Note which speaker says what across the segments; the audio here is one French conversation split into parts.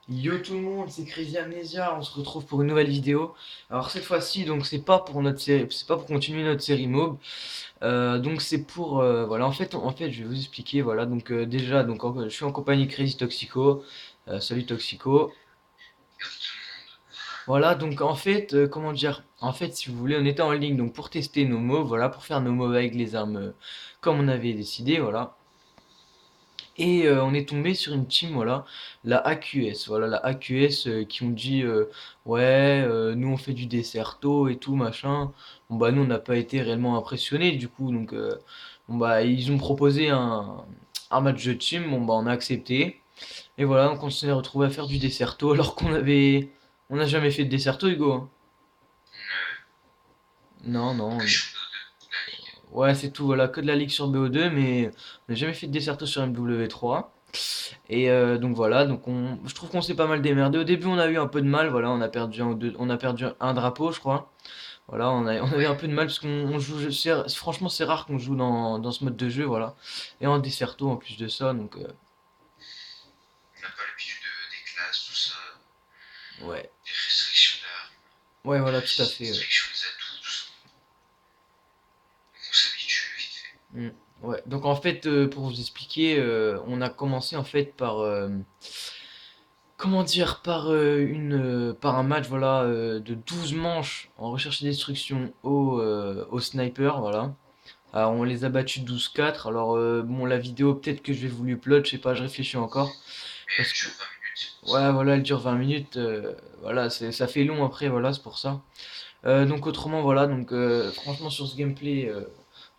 Speaker 1: Yo tout le monde, c'est Crazy Amnesia, on se retrouve pour une nouvelle vidéo. Alors cette fois-ci, donc c'est pas pour notre série, c'est pas pour continuer notre série Mob. Donc c'est pour voilà, en fait, je vais vous expliquer voilà. Donc déjà je suis en compagnie de Crazy Toxico. Salut Toxico. Voilà, donc en fait, comment dire? En fait, si vous voulez, on était en ligne donc pour tester nos mobs, voilà, pour faire nos mobs avec les armes comme on avait décidé, voilà. Et on est tombé sur une team, voilà, la AQS, voilà, la AQS qui ont dit ouais, nous on fait du Desserto et tout machin. Bon bah nous on n'a pas été réellement impressionnés du coup, donc bon bah ils ont proposé un match de team, bon bah on a accepté. Et voilà, donc on s'est retrouvé à faire du Desserto alors on n'a jamais fait de Desserto Hugo, hein. Non,
Speaker 2: Que
Speaker 1: non,
Speaker 2: sur BO2, la Ligue.
Speaker 1: ouais c'est tout, voilà, que de la ligue sur BO2, mais on n'a jamais fait de Desserto sur MW3. Et donc voilà, je trouve qu'on s'est pas mal démerdé. Au début, on a eu un peu de mal, voilà, on a perdu un drapeau, je crois. Voilà, on avait un
Speaker 2: Ouais,
Speaker 1: peu de mal parce qu'on joue, franchement, c'est rare qu'on joue dans ce mode de jeu, voilà. Et en Desserto en plus de ça, donc
Speaker 2: on n'a pas l'habitude des classes, tout ça,
Speaker 1: ouais,
Speaker 2: des restrictions d'armes,
Speaker 1: ouais, voilà, tout à
Speaker 2: des
Speaker 1: fait.
Speaker 2: restrictions des atouts, tout ça. Donc on s'habitue vite fait.
Speaker 1: Mm. Ouais, donc en fait, pour vous expliquer, on a commencé en fait par comment dire, par un match voilà, de 12 manches en recherche et destruction au sniper, voilà. Alors, on les a battus 12-4. Alors, bon, la vidéo, peut-être que je vais vous l'upload, je sais pas, je réfléchis encore.
Speaker 2: Mais
Speaker 1: Parce
Speaker 2: elle
Speaker 1: que,
Speaker 2: dure 20 minutes, c'est pour ça.
Speaker 1: ouais, voilà, elle dure 20 minutes. Voilà, ça fait long après, voilà, c'est pour ça. Donc, autrement, voilà, donc, franchement, sur ce gameplay,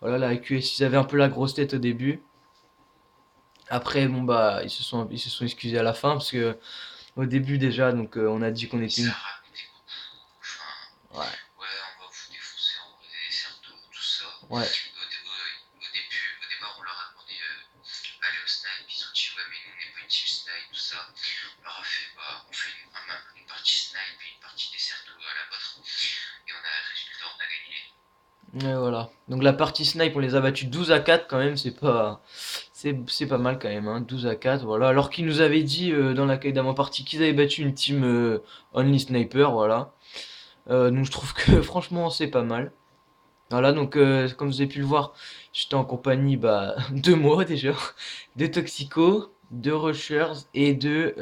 Speaker 1: voilà, la QS, ils avaient un peu la grosse tête au début. Après, bon, bah, ils se sont excusés à la fin, parce que, au début, déjà, donc, on a dit qu'on
Speaker 2: Mais
Speaker 1: était
Speaker 2: ça
Speaker 1: une.
Speaker 2: racontait beaucoup. Enfin,
Speaker 1: Ouais,
Speaker 2: ouais, on va vous défoncer en vrai, des certeaux, tout ça.
Speaker 1: ouais.
Speaker 2: Au début, au départ, on leur a demandé aller au snipe. Ils ont dit, ouais, mais nous, on n'est pas une team snipe, tout ça. On leur a fait, bah, on fait une partie snipe et une partie des certeaux à la vôtre. Et on a, résultat, on a gagné.
Speaker 1: Ouais, voilà. Donc la partie snipe, on les a battus 12-4 quand même, c'est pas mal quand même, hein, 12-4, voilà. Alors qu'ils nous avaient dit dans la d'avant partie qu'ils avaient battu une team Only Sniper, voilà. Donc je trouve que franchement c'est pas mal. Voilà, donc comme vous avez pu le voir, j'étais en compagnie bah, de moi déjà, de Toxico, de Rushers et de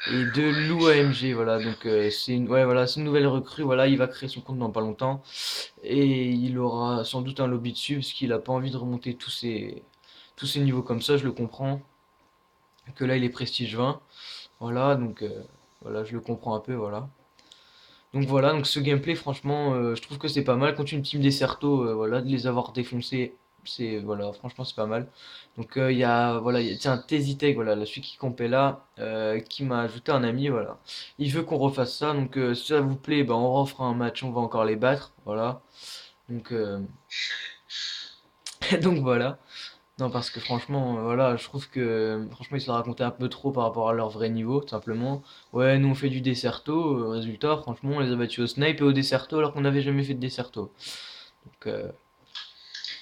Speaker 2: Lou
Speaker 1: Lou
Speaker 2: AMG, ouais,
Speaker 1: AMG, voilà. Donc ouais, voilà, c'est une nouvelle recrue, voilà, il va créer son compte dans pas longtemps. Et il aura sans doute un lobby dessus parce qu'il a pas envie de remonter tous ces niveaux comme ça, je le comprends. Que là il est prestige 20. Voilà, donc voilà, je le comprends un peu, voilà. Donc voilà, donc ce gameplay, franchement, je trouve que c'est pas mal. Contre une team des Certos, voilà, de les avoir défoncés, c'est voilà, franchement c'est pas mal. Donc il y a voilà, tiens, Tezitech, voilà, celui qui compait là, qui m'a ajouté un ami, voilà. Il veut qu'on refasse ça, donc si ça vous plaît, bah, on refera un match, on va encore les battre, voilà. Donc donc voilà. Non, parce que franchement, voilà, je trouve que franchement, ils se la racontaient un peu trop par rapport à leur vrai niveau, tout simplement. Ouais, nous on fait du Desserto, résultat, franchement, on les a battus au snipe et au Desserto alors qu'on n'avait jamais fait de Desserto. Donc,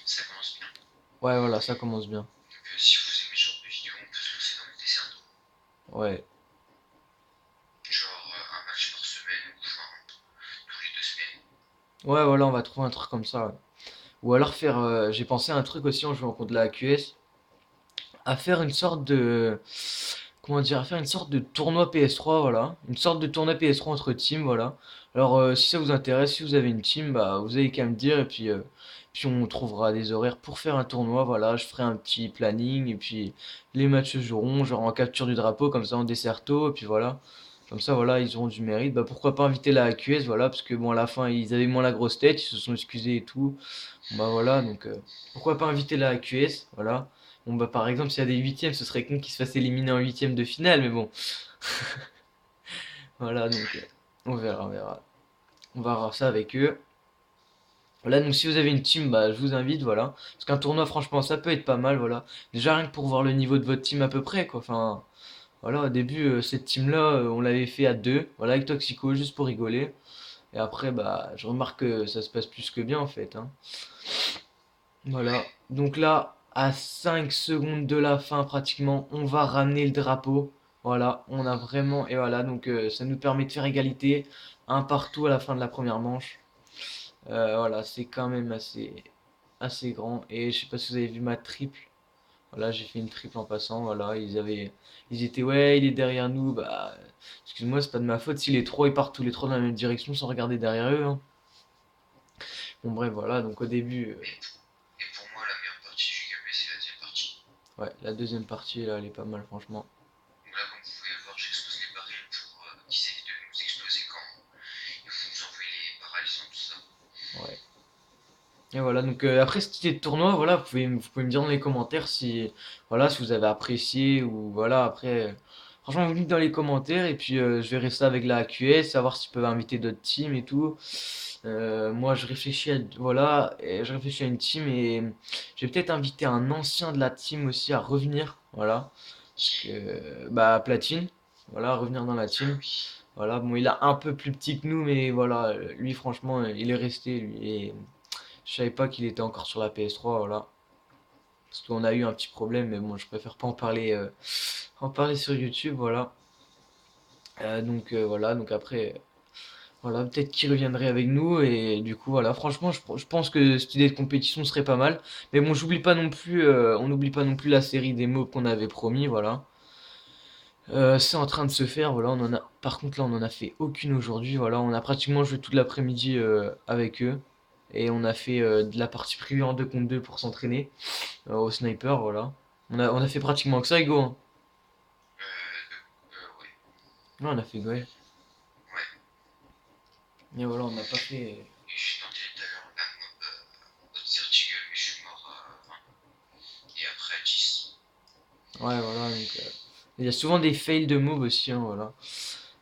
Speaker 2: ça commence bien.
Speaker 1: ouais, voilà, ça commence bien.
Speaker 2: Donc si vous aimez ce genre de vidéo, on peut se lancer dans le dessert d'eau.
Speaker 1: Ouais.
Speaker 2: Genre un match par semaine ou enfin tous les 2 semaines.
Speaker 1: Ouais, voilà, on va trouver un truc comme ça, ouais. Ou alors faire, j'ai pensé à un truc aussi en jouant contre la AQS, à faire une sorte de, comment dire, à faire une sorte de tournoi PS3, voilà. Une sorte de tournoi PS3 entre teams, voilà. Alors, si ça vous intéresse, si vous avez une team, bah, vous avez qu'à me dire, et puis on trouvera des horaires pour faire un tournoi, voilà. Je ferai un petit planning, et puis les matchs se joueront, genre en capture du drapeau, comme ça en desserto, et puis voilà. Comme ça, voilà, ils auront du mérite. Bah, pourquoi pas inviter la AQS, voilà, parce que bon, à la fin, ils avaient moins la grosse tête, ils se sont excusés et tout. Bah voilà, donc pourquoi pas inviter la QS, voilà. Bon bah par exemple s'il y a des huitièmes, ce serait con qu'ils se fassent éliminer en huitième de finale, mais bon, voilà donc on verra, on verra. On va voir ça avec eux. Voilà, donc si vous avez une team, bah je vous invite, voilà. Parce qu'un tournoi, franchement, ça peut être pas mal, voilà. Déjà rien que pour voir le niveau de votre team à peu près, quoi. Enfin, voilà, au début, cette team-là, on l'avait fait à deux, voilà, avec Toxico, juste pour rigoler. Et après, bah, je remarque que ça se passe plus que bien, en fait, hein. Voilà. Donc là, à 5 secondes de la fin, pratiquement, on va ramener le drapeau. Voilà, on a vraiment. Et voilà, donc ça nous permet de faire égalité. Un partout à la fin de la première manche. Voilà, c'est quand même assez grand. Et je sais pas si vous avez vu ma triple. Voilà, j'ai fait une triple en passant. Voilà, ils étaient, ouais, il est derrière nous. Bah, excuse-moi, c'est pas de ma faute si les trois ils partent tous les trois dans la même direction sans regarder derrière eux, hein. Bon, bref, voilà, donc au début,
Speaker 2: Et pour moi, la meilleure partie du gameplay, c'est la deuxième partie.
Speaker 1: ouais, la deuxième partie, là, elle est pas mal, franchement.
Speaker 2: Donc là, comme vous pouvez voir, j'explose les barils pour qu'ils évitent de nous exploser quand ils vont nous envoyer les paralysants, tout ça.
Speaker 1: Ouais. Et voilà, donc après cette idée de tournoi, voilà, vous pouvez me dire dans les commentaires si, voilà, si vous avez apprécié ou voilà, après, franchement, vous me dites dans les commentaires et puis je verrai ça avec la AQS, savoir s'ils peuvent inviter d'autres teams et tout. Moi, voilà, et je réfléchis à une team et je vais peut-être inviter un ancien de la team aussi à revenir, voilà, parce
Speaker 2: Qui?
Speaker 1: que, bah, Platine, voilà, à revenir dans la
Speaker 2: Ah
Speaker 1: team.
Speaker 2: oui.
Speaker 1: Voilà, bon, il est un peu plus petit que nous, mais voilà, lui, franchement, il est resté, lui, et je savais pas qu'il était encore sur la PS3, voilà. Parce qu'on a eu un petit problème, mais bon, je préfère pas en parler sur YouTube, voilà. Donc voilà, donc après, voilà, peut-être qu'il reviendrait avec nous, et du coup, voilà, franchement, je pense que cette idée de compétition serait pas mal. Mais bon, j'oublie pas non plus, on n'oublie pas non plus la série des mobs qu'on avait promis, voilà. C'est en train de se faire, voilà, par contre là, on en a fait aucune aujourd'hui, voilà, on a pratiquement joué toute l'après-midi avec eux. Et on a fait de la partie privée en 2 contre 2 pour s'entraîner. Au sniper, voilà. On a fait pratiquement que ça, Ego, hein.
Speaker 2: Ouais.
Speaker 1: Ouais, on a fait, ouais.
Speaker 2: Ouais.
Speaker 1: Et voilà, on n'a pas fait.
Speaker 2: Et j'ai tenté tout à l'heure la mob haute Zertigul, mais je suis mort à 20. Et après à 10.
Speaker 1: Ouais, voilà, donc. Il y a souvent des fails de move aussi, hein, voilà.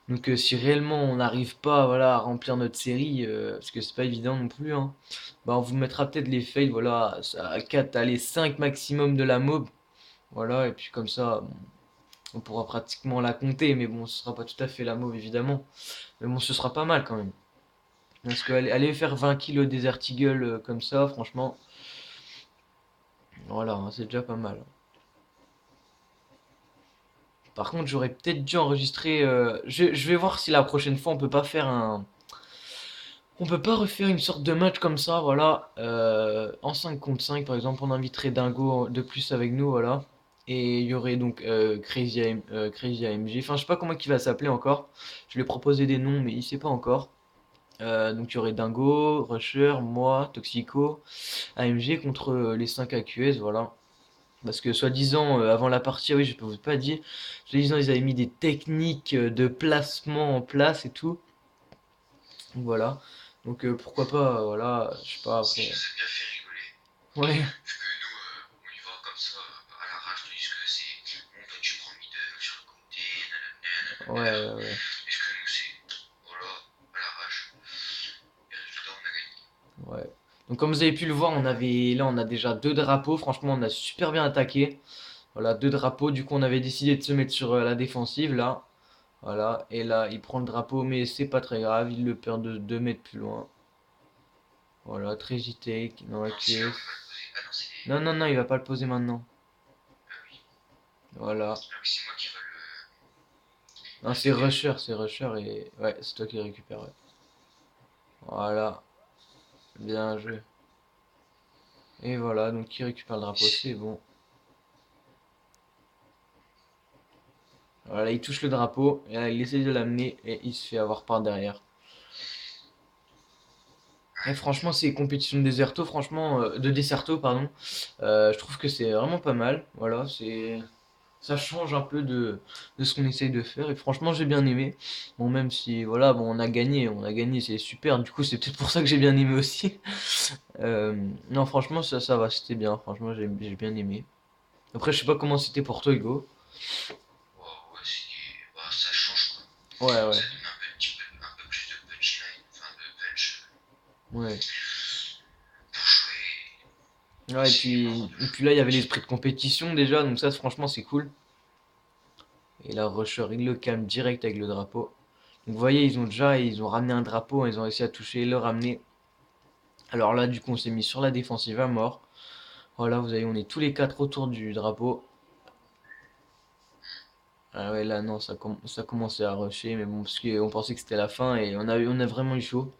Speaker 1: Donc, si réellement on n'arrive pas, voilà, à remplir notre série, parce que c'est pas évident non plus, hein, bah, on vous mettra peut-être les fails, voilà, à 4, allez, 5 maximum de la mob. Voilà, et puis comme ça, bon, on pourra pratiquement la compter, mais bon, ce sera pas tout à fait la mob, évidemment. Mais bon, ce sera pas mal quand même. Parce que aller faire 20 kills au Desert Eagle comme ça, franchement, voilà, hein, c'est déjà pas mal. Par contre, j'aurais peut-être dû enregistrer. Je vais voir si la prochaine fois on peut pas faire un. On peut pas refaire une sorte de match comme ça, voilà. En 5 contre 5, par exemple, on inviterait Dingo de plus avec nous, voilà. Et il y aurait donc Crazy AMG. Enfin, je sais pas comment il va s'appeler encore. Je lui ai proposé des noms, mais il sait pas encore. Donc il y aurait Dingo, Rusher, moi, Toxico, AMG contre les 5 AQS, voilà. Parce que soi-disant, avant la partie, ah oui, je peux vous pas dire, soi-disant ils avaient mis des techniques de placement en place et tout. Donc voilà. Donc pourquoi pas, voilà, je sais pas
Speaker 2: Ce qui
Speaker 1: après.
Speaker 2: nous a bien fait rigoler.
Speaker 1: Ouais,
Speaker 2: Vu que nous, on y va comme ça, à l'arrache, tandis que c'est bon, toi tu prends middle sur le côté,
Speaker 1: ouais,
Speaker 2: nanana.
Speaker 1: ouais, ouais.
Speaker 2: Et ce que nous, c'est voilà, à l'arrache. Et résultat, on a gagné.
Speaker 1: Ouais. Donc comme vous avez pu le voir, on a déjà deux drapeaux. Franchement, on a super bien attaqué. Voilà, deux drapeaux. Du coup, on avait décidé de se mettre sur la défensive là. Voilà. Et là, il prend le drapeau, mais c'est pas très grave. Il le perd de 2 mètres plus loin. Voilà, très take dans la
Speaker 2: Non, c'est là où il va
Speaker 1: QS.
Speaker 2: le poser. Ah non, c'est.
Speaker 1: Non, non, non, il va pas le poser maintenant.
Speaker 2: Ah oui.
Speaker 1: Voilà.
Speaker 2: Ah oui, c'est moi qui va le
Speaker 1: Non,
Speaker 2: récupérer.
Speaker 1: C'est Rusher et. Ouais, c'est toi qui le récupère, ouais. Voilà. Bien joué. Et voilà, donc qui récupère le drapeau, c'est bon. Voilà, il touche le drapeau, et là, il essaie de l'amener, et il se fait avoir par derrière. Et franchement, ces compétitions de Deserto, franchement, de Deserto, pardon, je trouve que c'est vraiment pas mal. Voilà, ça change un peu de ce qu'on essaye de faire, et franchement, j'ai bien aimé. Bon, même si, voilà, bon, on a gagné, c'est super. Du coup, c'est peut-être pour ça que j'ai bien aimé aussi. Non, franchement, ça va, c'était bien. Franchement, j'ai bien aimé. Après, je sais pas comment c'était pour toi, Hugo.
Speaker 2: Wow, ouais, bah, ça change quoi.
Speaker 1: Ouais, ouais,
Speaker 2: Ça donne un peu plus de punchline, enfin de punch
Speaker 1: ouais.
Speaker 2: pour jouer. Et
Speaker 1: Ouais,
Speaker 2: c'est marrant de
Speaker 1: et
Speaker 2: jouer
Speaker 1: puis là, il y avait
Speaker 2: aussi.
Speaker 1: l'esprit de compétition déjà, donc ça, franchement, c'est cool. Et là, Rusher, il le calme direct avec le drapeau. Donc, vous voyez, ils ont ramené un drapeau, hein, ils ont réussi à toucher et le ramener. Alors là, du coup, on s'est mis sur la défensive à mort. Voilà, vous voyez, on est tous les quatre autour du drapeau. Ah ouais, là, non, ça commençait à rusher, mais bon, parce qu'on pensait que c'était la fin et on a vraiment eu chaud.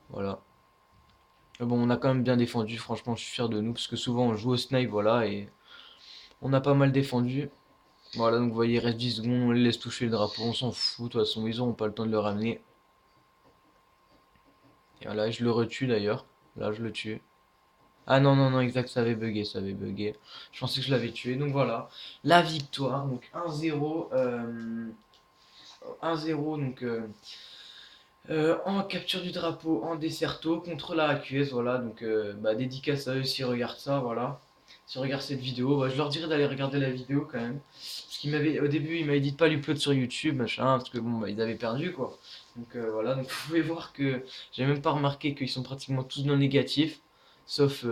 Speaker 1: Voilà. Mais bon, on a quand même bien défendu, franchement, je suis fier de nous, parce que souvent on joue au snipe, voilà, et on a pas mal défendu. Voilà, donc vous voyez, il reste 10 secondes, on les laisse toucher le drapeau, on s'en fout, de toute façon, ils auront pas le temps de le ramener. Et voilà, je le retue d'ailleurs. Là, je le tue. Ah non, non, non, exact, ça avait bugué, ça avait bugué. Je pensais que je l'avais tué, donc voilà. La victoire, donc 1-0, 1-0, donc en capture du drapeau, en Desserto, contre la AQS, voilà, donc bah, dédicace à eux s'ils regardent ça, voilà. S'ils regardent cette vidéo, bah, je leur dirais d'aller regarder la vidéo quand même. Parce qu'il m'avait, au début, il m'avait dit de pas l'upload sur YouTube, machin, parce que bon, bah, ils avaient perdu, quoi. Donc voilà, donc vous pouvez voir que j'ai même pas remarqué qu'ils sont pratiquement tous dans le négatif, sauf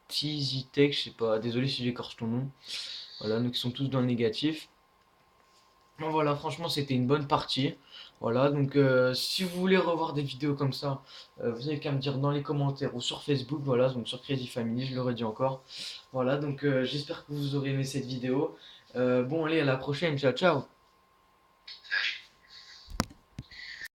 Speaker 1: Tizitech, je sais pas, désolé si j'écorche ton nom. Voilà, donc ils sont tous dans le négatif. Bon, voilà, franchement, c'était une bonne partie. Voilà, donc si vous voulez revoir des vidéos comme ça, vous avez qu'à me dire dans les commentaires ou sur Facebook, voilà, donc sur Crazy Family, je le redis encore. Voilà, donc j'espère que vous aurez aimé cette vidéo. Bon, allez, à la prochaine, ciao, ciao!